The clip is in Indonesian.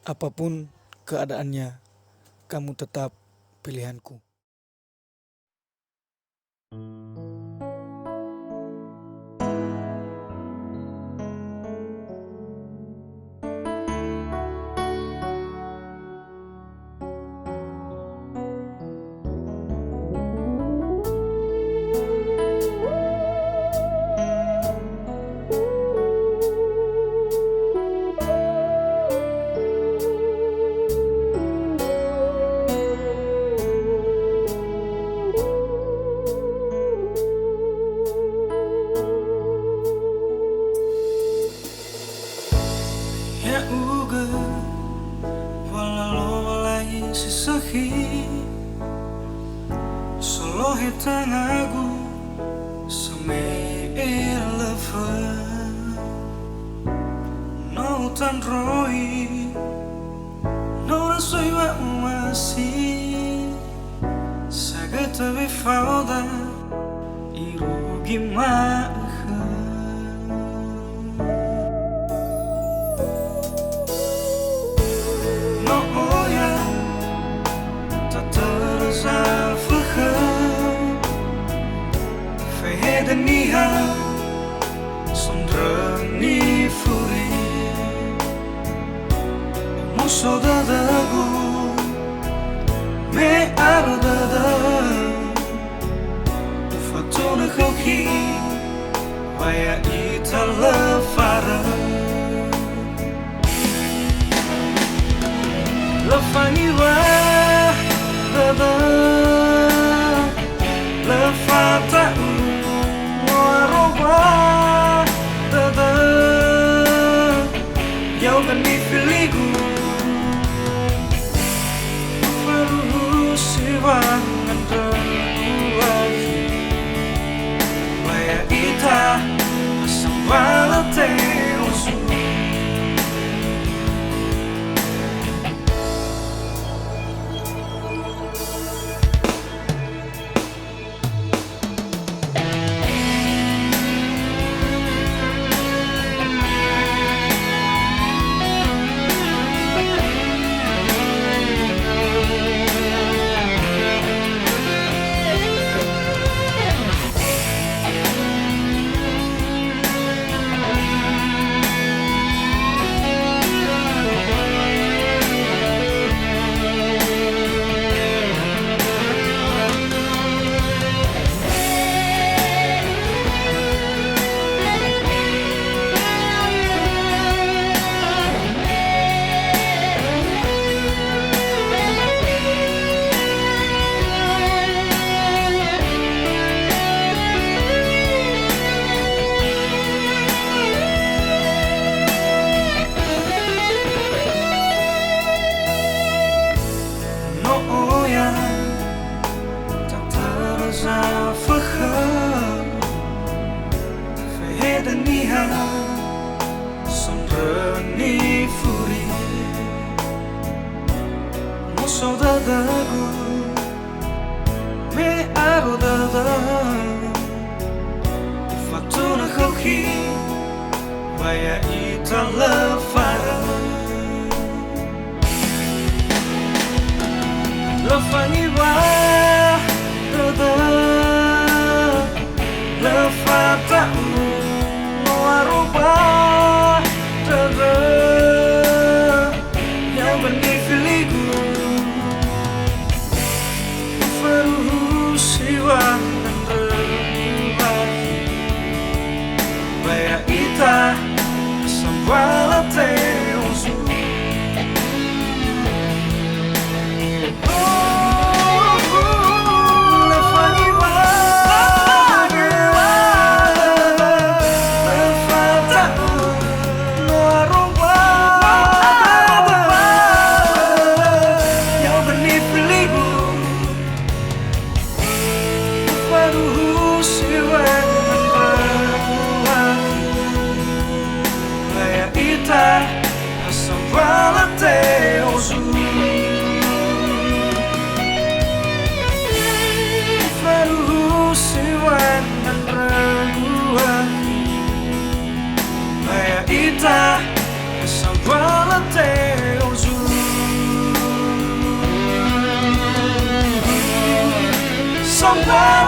Apapun keadaannya, kamu tetap pilihanku. Ya uga walalo walai sisahi solo hitangagu samay eleven no tan roi no rasoy wa umasi sagata vi fauda irugi ma Niha sondrani furi muso dadagu me arodada fatona khauki vaya itala fara la fani wa dada la fata filigu Perusiwan terbuahi Maya ita Asam walate usu Sondrani furi muso dadagu me arodada fatuna khauki vaya itala fara la fani wa dada la fata no aruba yang benifiligu Perusiwan terbuahi Baya ita Sambalate usu Ita, essa bola tem Kembali